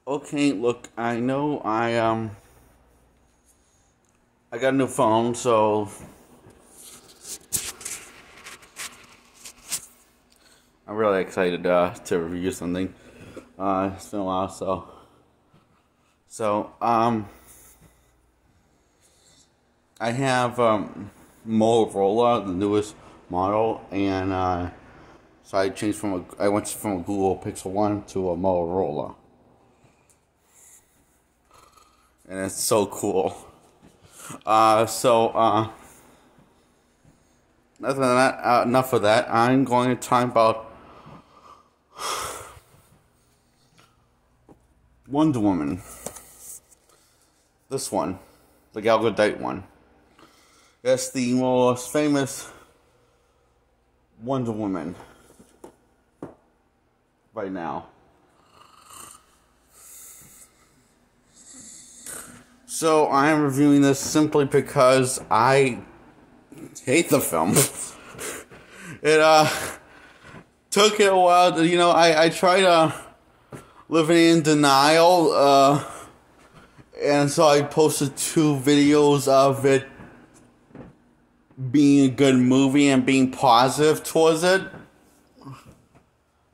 Okay, look, I know I got a new phone, so I'm really excited to review something. It's been a while, so I have Motorola, the newest model, and so I went from a Google Pixel 1 to a Motorola. And it's so cool. Enough of that. I'm going to talk about Wonder Woman. This one, the Gal Gadot one. It's the most famous Wonder Woman right now. So I am reviewing this simply because I hate the film. It took it a while to, I tried living in denial, and so I posted 2 videos of it being a good movie and being positive towards it.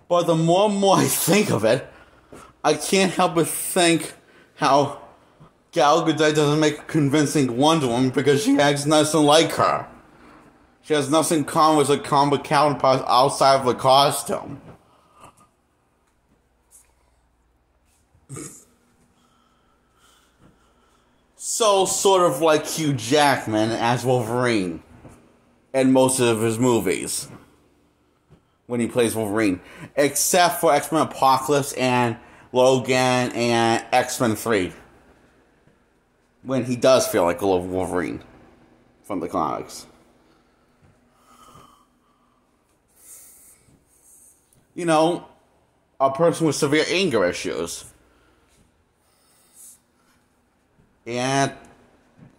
But the more and more I think of it, I can't help but think how Gal Gadot doesn't make a convincing Wonder Woman because she acts nothing like her. She has nothing in common with her comic counterpart outside of the costume. So, sort of like Hugh Jackman as Wolverine in most of his movies when he plays Wolverine. Except for X-Men Apocalypse and Logan and X-Men 3. When he does feel like a little Wolverine from the comics. A person with severe anger issues. And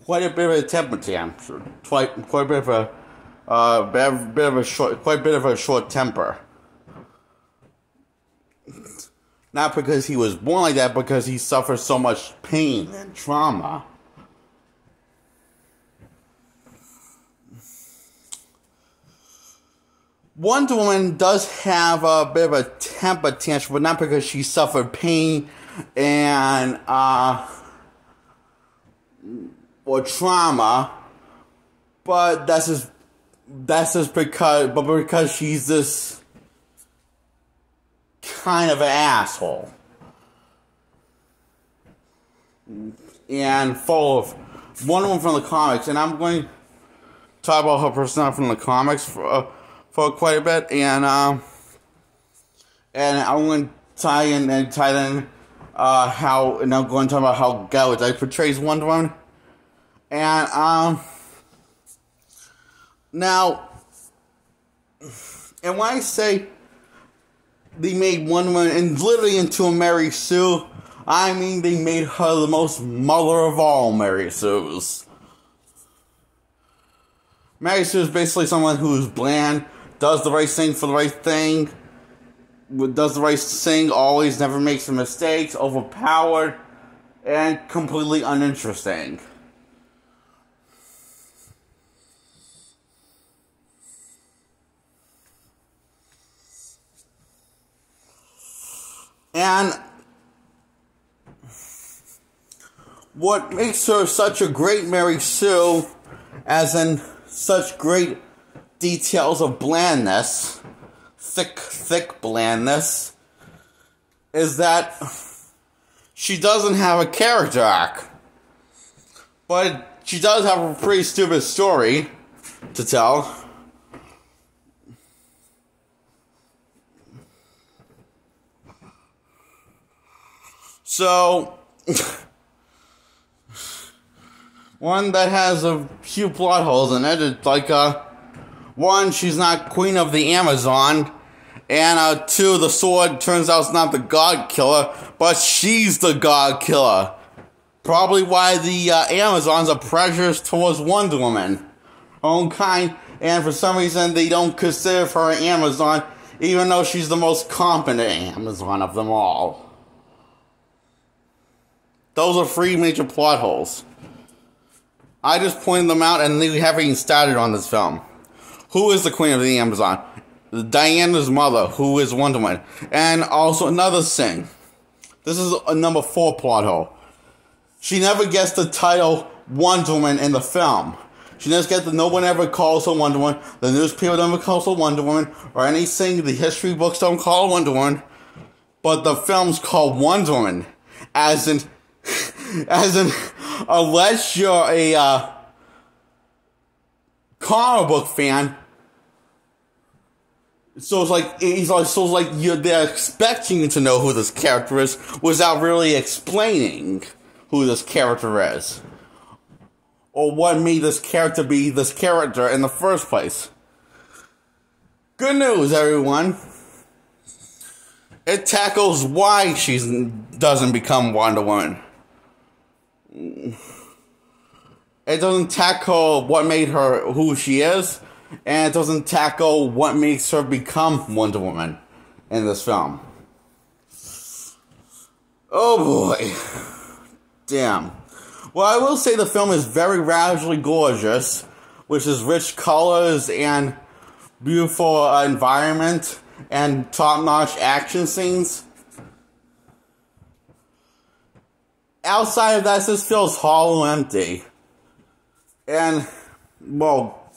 quite a bit of a temper tantrum. Quite a bit of a short temper. Not because he was born like that, because he suffers so much pain and trauma. Wonder Woman does have a bit of a temper tantrum, but not because she suffered pain and or trauma, but that's just because she's this kind of an asshole and full of Wonder Woman from the comics, and I'm going to talk about her personality from the comics for quite a bit, and I'm going to tie in how, and I'm going to talk about how Gal Gadot portrays Wonder Woman, and now, and when I say they made Wonder Woman and literally into a Mary Sue, I mean they made her the most mother of all Mary Sues. Mary Sue is basically someone who's bland, does the right thing for the right thing, does the right thing, always, never makes mistakes, overpowered, and completely uninteresting. And what makes her such a great Mary Sue, as in such great details of blandness, thick blandness, is that she doesn't have a character arc. But she does have a pretty stupid story to tell. So, one that has a few plot holes in it. It's like, one, she's not Queen of the Amazon, and 2, the sword turns out it's not the God Killer, but she's the God Killer. Probably why the Amazons are prejudiced towards Wonder Woman, her own kind, and for some reason they don't consider her an Amazon, even though she's the most competent Amazon of them all. Those are 3 major plot holes. I just pointed them out, and we haven't even started on this film. Who is the Queen of the Amazon? Diana's mother, who is Wonder Woman. And also another thing. This is a number 4 plot hole. She never gets the title Wonder Woman in the film. She never gets no one ever calls her Wonder Woman. The newspaper never calls her Wonder Woman, or anything. The history books don't call her Wonder Woman. But the film's called Wonder Woman. As in, unless you're a comic book fan, they're expecting you to know who this character is without really explaining who this character is, or what made this character be this character in the first place. Good news, everyone. It tackles why she doesn't become Wonder Woman. It doesn't tackle what made her who she is, and it doesn't tackle what makes her become Wonder Woman in this film. Oh boy. Damn. Well, I will say the film is very ravishingly gorgeous, which is rich colors and beautiful environment and top-notch action scenes. Outside of that, this feels hollow and empty. And, well,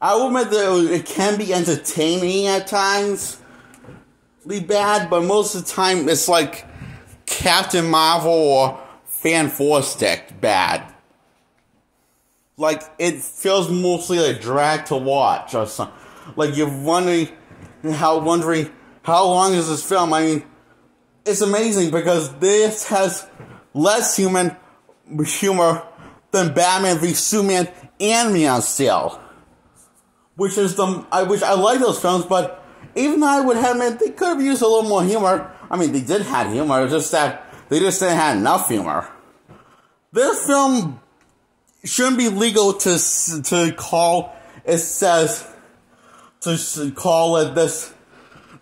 I will admit that it can be entertaining at times. Bad, but most of the time it's like Captain Marvel or Fan4stick bad. Like, it feels mostly like a drag to watch or something. Like, you're wondering how long is this film? I mean, it's amazing because this has less humor than Batman v Superman and Man of Steel. Which I like those films, but even though I would admit they could have used a little more humor. I mean, they did have humor, it's just that they just didn't have enough humor. This film shouldn't be legal to call it this.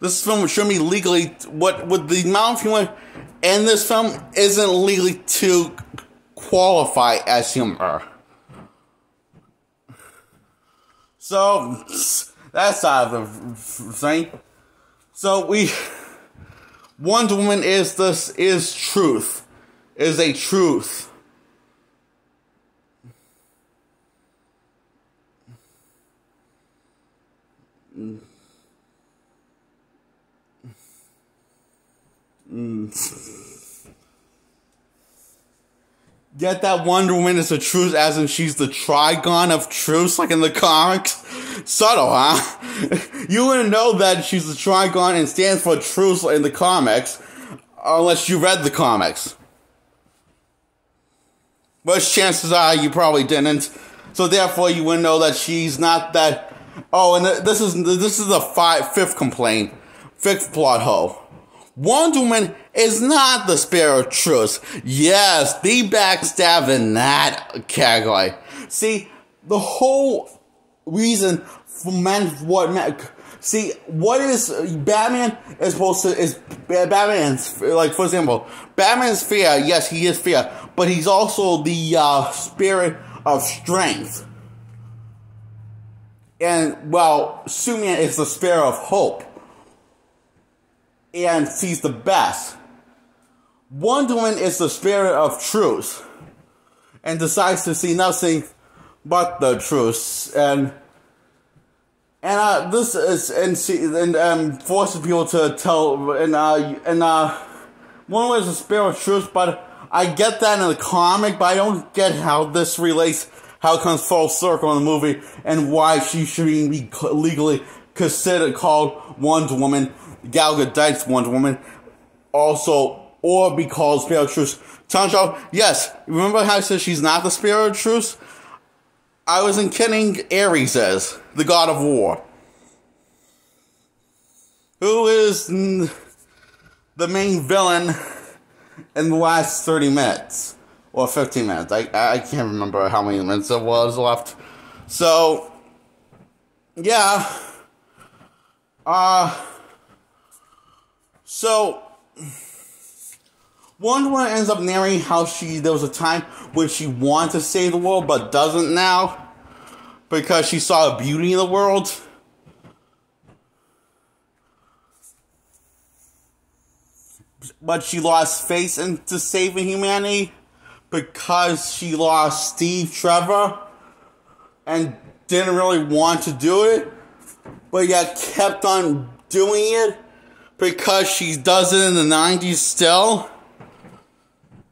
This film shouldn't be legally, with the amount of humor in this film isn't legally to qualify as humor. So, that's out of the thing. So, Wonder Woman is truth. Is a truth. Get that Wonder Woman is the truth, as in she's the Trigon of truth, like in the comics? Subtle, huh? You wouldn't know that she's the Trigon and stands for truth in the comics, unless you read the comics. But chances are you probably didn't, so therefore you wouldn't know that she's not that. Oh, and this is the fifth plot hole. Wonder Woman is not the spirit of truth. Yes, the backstab in that category. See, the whole reason for what is Batman is supposed to, is Batman's, like, for example, Batman's fear, yes, he is fear, but he's also the spirit of strength. And, well, Superman is the spirit of hope. And sees the best. Wonder Woman is the spirit of truth. And decides to see nothing but the truth. And this is, forces people to tell, Wonder Woman is the spirit of truth, but I get that in the comic, but I don't get how this relates, how it comes full circle in the movie, and why she shouldn't be legally considered called Wonder Woman, Gal Gadot's Wonder Woman, also, or be called Spirit of Truth. Tanjiro, yes, remember how I said she's not the Spirit of Truth? I wasn't kidding. Ares is, the god of war, who is the main villain in the last 30 minutes, or 15 minutes. I can't remember how many minutes it was left. So, yeah. So, Wonder Woman ends up narrating how there was a time when she wanted to save the world but doesn't now because she saw a beauty in the world. But she lost faith into saving humanity because she lost Steve Trevor and didn't really want to do it, but yet kept on doing it because she does it in the 90s still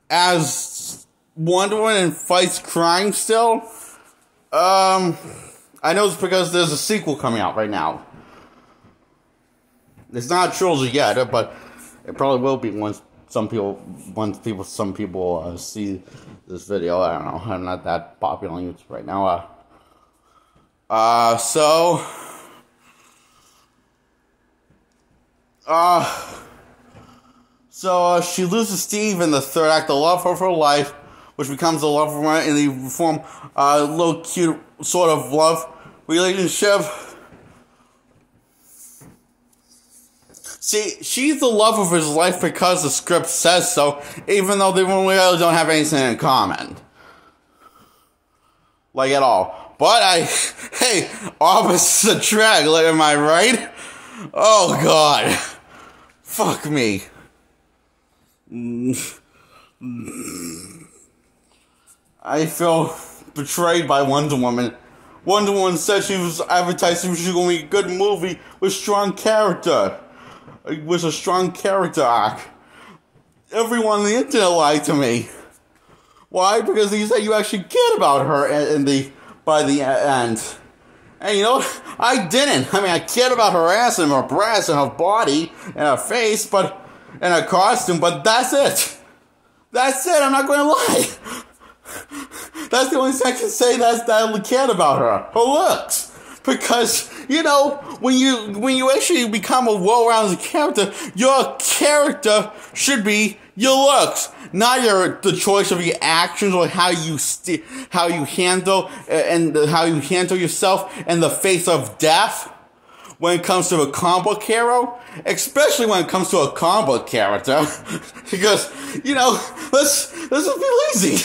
as Wonder Woman and fights crime still. I know it's because there's a sequel coming out right now. It's not a trilogy yet, but it probably will be once some people see this video. I don't know. I'm not that popular on YouTube right now. So she loses Steve in the third act, the love of her life, which becomes the love of her in the form, little cute sort of love relationship. See, she's the love of his life because the script says so, even though they really don't have anything in common. Like, at all. But hey, opposites attract, like, am I right? Oh, God. Fuck me. I feel betrayed by Wonder Woman. Wonder Woman said she was advertising she was going to be a good movie with strong character. With a strong character arc. Everyone on the internet lied to me. Why? Because you said you actually cared about her by the end. And you know, I didn't. I mean, I cared about her ass and her breasts and her body and her face, and her costume, but that's it. That's it. I'm not going to lie. That's the only thing I can say that I cared about her. Her looks. Because, you know, when you actually become a well-rounded character, your character should be your looks, not the choice of your actions or how you handle yourself in the face of death. When it comes to a comic book hero, especially when it comes to a comic book character, because you know, let's just be lazy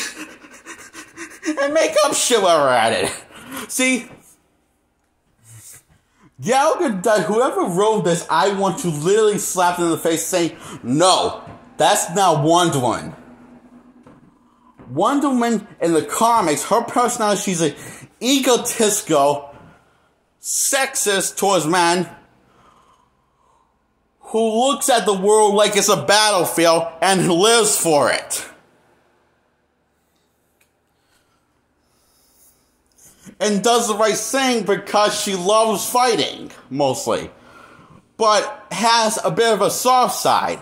and make up shit while we're at it. See. Gal Gadot, whoever wrote this, I want to literally slap them in the face saying, no, that's not Wonder Woman. Wonder Woman in the comics, her personality, she's an egotistical, sexist towards men who looks at the world like it's a battlefield and who lives for it. And does the right thing because she loves fighting, mostly. But has a bit of a soft side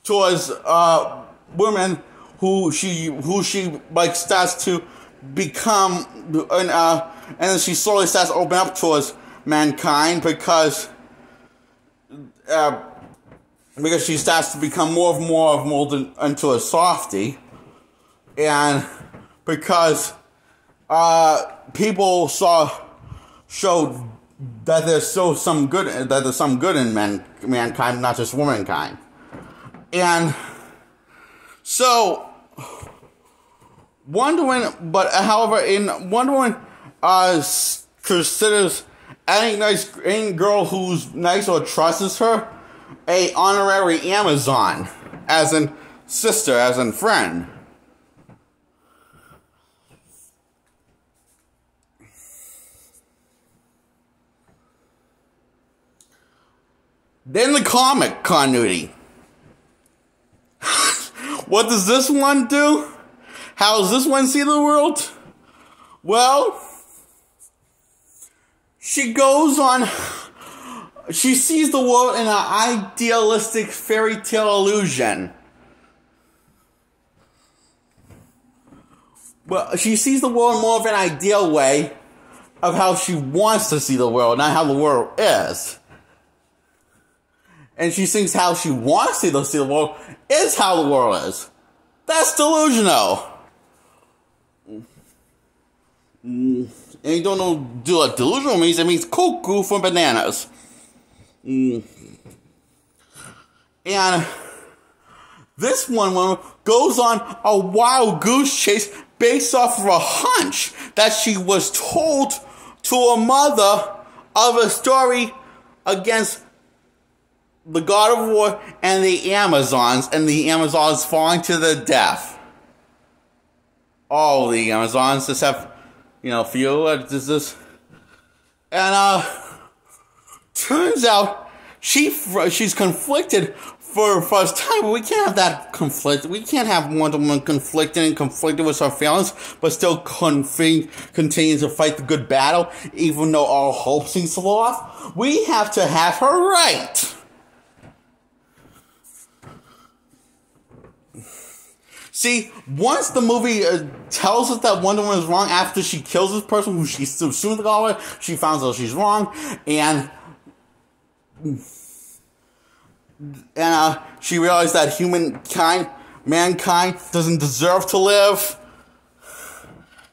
towards women who she like starts to become, and then she slowly starts to open up towards mankind because she starts to become more and more molded into a softie, and because people showed that there's some good in mankind, not just womankind. And so Wonder Woman, but however, in Wonder Woman, considers any girl who's nice or trusts her a honorary Amazon, as in sister, as in friend. Then the comic continuity. What does this one do? How does this one see the world? Well, she goes on, she sees the world in an idealistic fairy tale illusion. Well, she sees the world more of an ideal way of how she wants to see the world, not how the world is. And she thinks how she wants to see the world is how the world is. That's delusional. And you don't know what delusional means. It means cuckoo for bananas. And This one woman goes on a wild goose chase based off of a hunch that she was told to her mother of a story against the God of War and the Amazons falling to their death. All the Amazons, except, few, and, turns out she's conflicted for the first time, but we can't have that conflict. We can't have Wonder Woman conflicted with her feelings, but still continue to fight the good battle, even though all hope seems to lost. We have to have her right. See, once the movie tells us that Wonder Woman is wrong after she kills this person who she assumes the God with, she finds out she's wrong, and she realized that mankind doesn't deserve to live,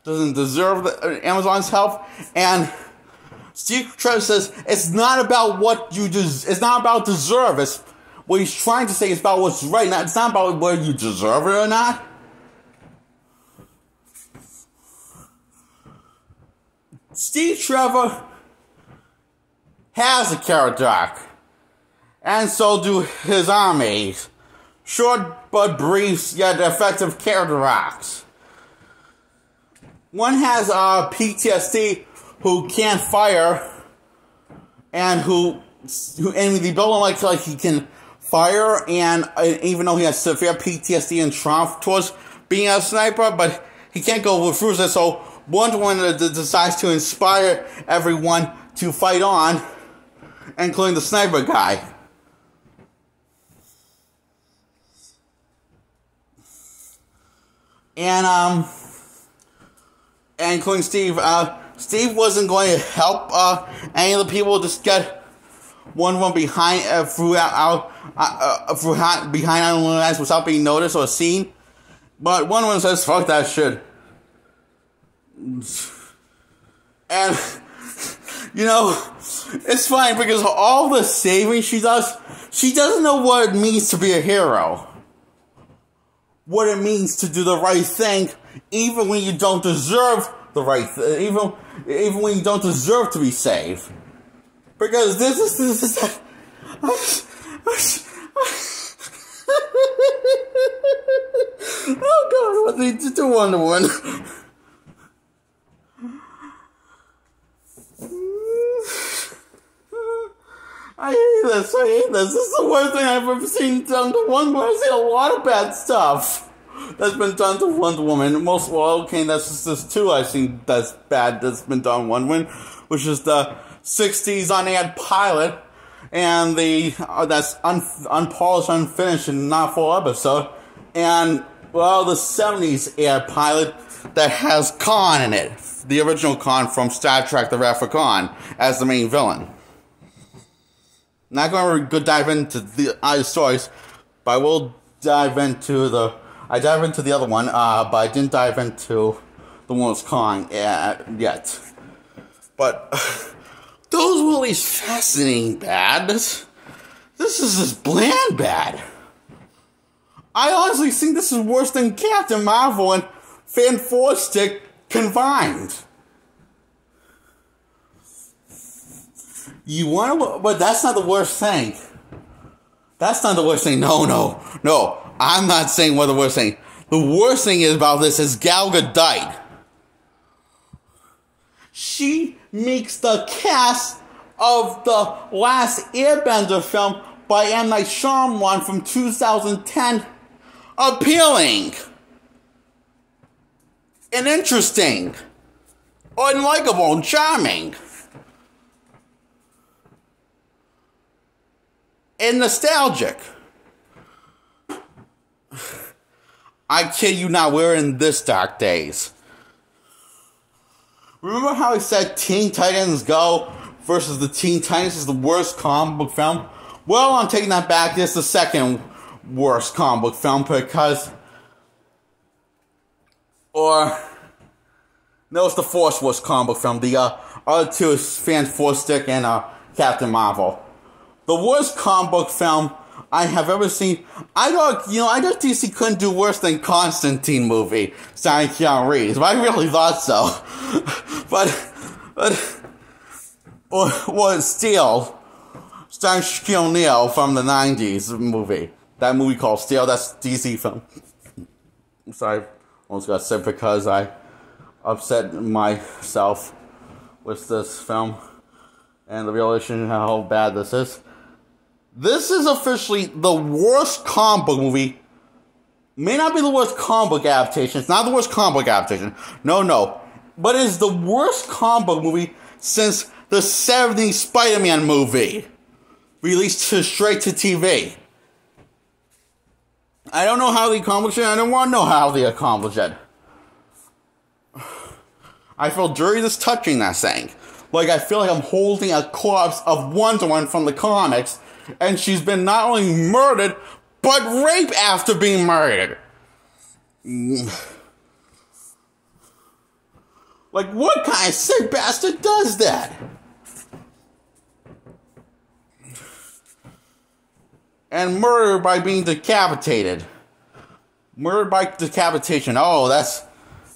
doesn't deserve the Amazon's help, and Steve Trevor says it's not about what you it's not about deserve. It's what he's trying to say is about what's right. It's not about whether you deserve it or not. Steve Trevor has a character arc, and so do his armies. Short but brief yet effective character arcs. One has PTSD who can't fire, and who the villain like he can fire, and even though he has severe PTSD and trauma towards being a sniper, but he can't go through it, so Wonder Woman decides to inspire everyone to fight on, including the sniper guy. And including Steve. Steve wasn't going to help any of the people just get Wonder Woman behind enemy lines without being noticed or seen. But Wonder Woman says, "Fuck that shit." And it's fine because all the saving she doesn't know what it means to be a hero. What it means to do the right thing, even when you don't deserve the right thing, even when you don't deserve to be saved. Because this is oh God, what did they do to Wonder Woman? I hate this. This is the worst thing I've ever seen done to Wonder Woman. I've seen a lot of bad stuff that's been done to Wonder Woman. That's just two I've seen that's bad that's been done to Wonder Woman, which is the 60s unaired pilot, and that's unpolished, unfinished, and not full episode, and the 70s aired pilot that has Khan in it, the original Khan from Star Trek: The Wrath of Khan as the main villain. Not going to dive into the other stories, but I will dive into the other one, but I didn't dive into the one with Khan yet. But those were at least fascinating bad. This is just bland bad. I honestly think this is worse than Captain Marvel and Fantastic combined. But that's not the worst thing. That's not the worst thing. No. I'm not saying what the worst thing. The worst thing about this is Gal Gadot. She makes the cast of the last Airbender film by M. Night Shyamalan from 2010 appealing and interesting, unlikable and charming, and nostalgic. I kid you not, we're in this dark days. Remember how I said Teen Titans Go versus the Teen Titans is the worst comic book film? Well, I'm taking that back. This is the second worst comic book film because... No, it's the fourth worst comic book film. The other two is Fantastic and Captain Marvel. The worst comic book film I have ever seen. I thought DC couldn't do worse than Constantine movie starring Keanu Reeves, but I really thought so. or Steel, starring Shaquille O'Neal from the 90s movie. That movie called Steel, that's DC film. I'm sorry, almost got sick because I upset myself with this film and the realization of how bad this is. This is officially the worst comic book movie. May not be the worst comic book adaptation. It's not the worst comic book adaptation. No. But it is the worst comic book movie since the 70s Spider-Man movie, released straight to TV. I don't know how they accomplished it. I don't want to know how they accomplished it. I feel dirty just touching that thing. Like, I feel like I'm holding a corpse of Wonder Woman from the comics, and she's been not only murdered, but raped after being murdered. Like, what kind of sick bastard does that? And murder by being decapitated. Murder by decapitation. Oh, that's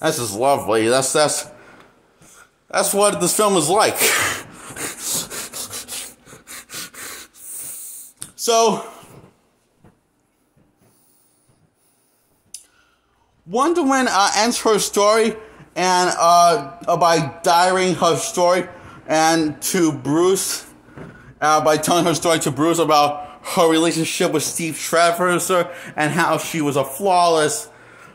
just lovely. That's what this film is like. So, Wonder Woman ends her story and by diarying her story and to Bruce, by telling her story to Bruce about her relationship with Steve Trevor and how she was a flawless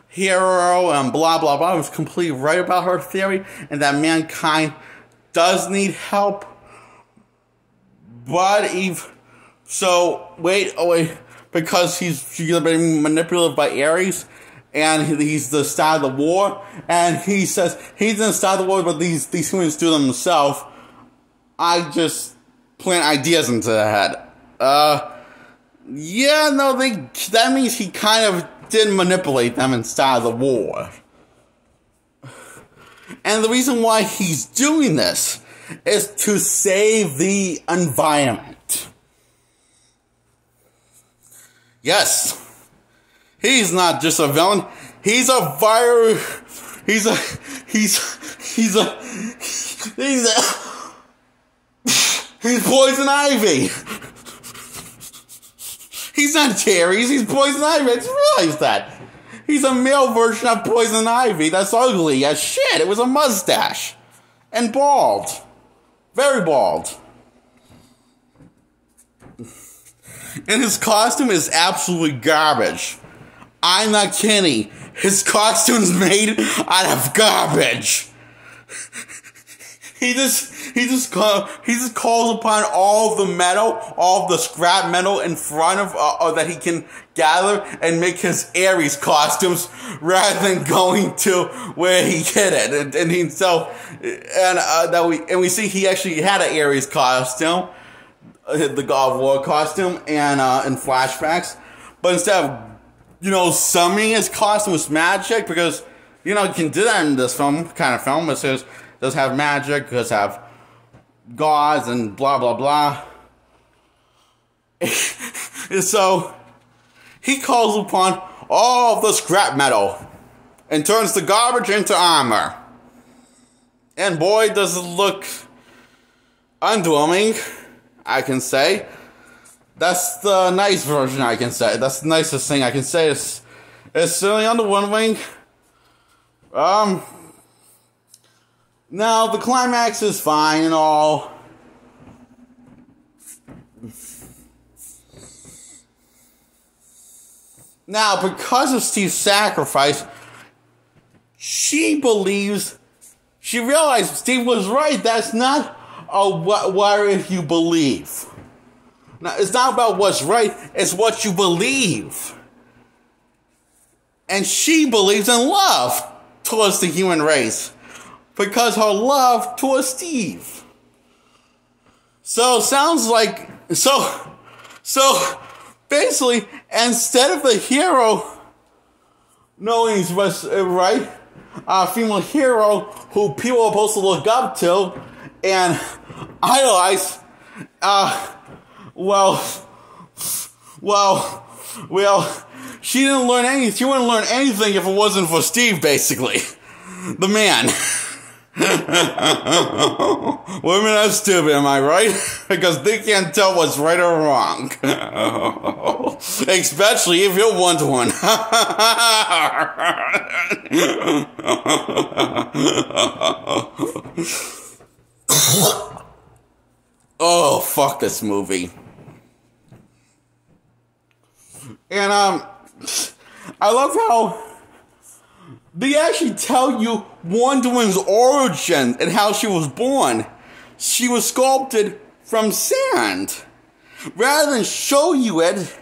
hero and blah blah blah. I was completely right about her theory and that mankind does need help. But because she's been manipulated by Ares and he's the start of the war, and he says he's gonna start the war, but these humans do them themselves. I just plant ideas into their head. That means he kind of did manipulate them and start the war. And the reason why he's doing this is to save the environment. Yes. He's not just a villain. He's a virus. He's Poison Ivy. He's not Terry's, he's Poison Ivy. I just realized that. He's a male version of Poison Ivy that's ugly as shit. It was a mustache. And bald. Very bald. And his costume is absolutely garbage. I'm not kidding. His costume's made out of garbage. He just calls upon all the metal, all the scrap metal in front of that he can gather and make his Ares costumes rather than going to where he hid it. And we see he actually had an Ares costume, the God of War costume, and in flashbacks, but instead of summoning his costume with magic, because you can do that in this kind of film. It says does have magic, does have gods and blah blah blah. So he calls upon all of the scrap metal and turns the garbage into armor. And boy, does it look underwhelming, I can say. That's the nice version I can say. That's the nicest thing I can say. It's certainly underwhelming. Now, the climax is fine and all. Now, because of Steve's sacrifice, she realized Steve was right. That's not what if you believe. Now, it's not about what's right, it's what you believe. And she believes in love towards the human race because her love towards Steve. So basically, instead of the hero knowing he's right, a female hero who people are supposed to look up to and idolize, Well, she didn't learn anything. She wouldn't learn anything if it wasn't for Steve, basically. The man. Women are stupid, am I right? Because they can't tell what's right or wrong. Especially if you're Wonder Woman. Oh, fuck this movie. And, I love how they actually tell you Wonder Woman's origin and how she was born. She was sculpted from sand. Rather than show you it,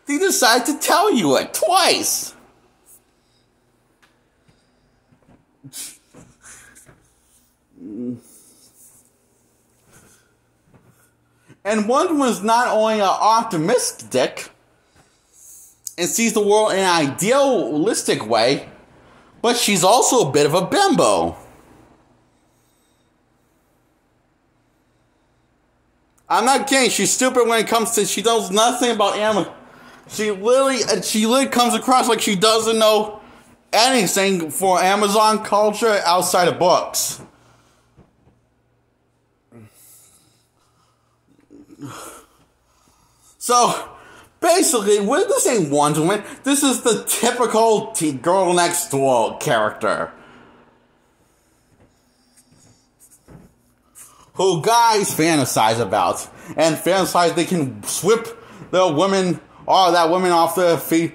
they decide to tell you it twice. And Wonder Woman's not only optimistic and sees the world in an idealistic way, but she's also a bit of a bimbo. I'm not kidding. She's stupid when it comes to... She knows nothing about Amazon. She literally comes across like she doesn't know anything for Amazon culture outside of books. So... basically, this ain't Wonder Woman. This is the typical girl next door character. Who guys fantasize about. And fantasize they can whip the women, or that woman off their feet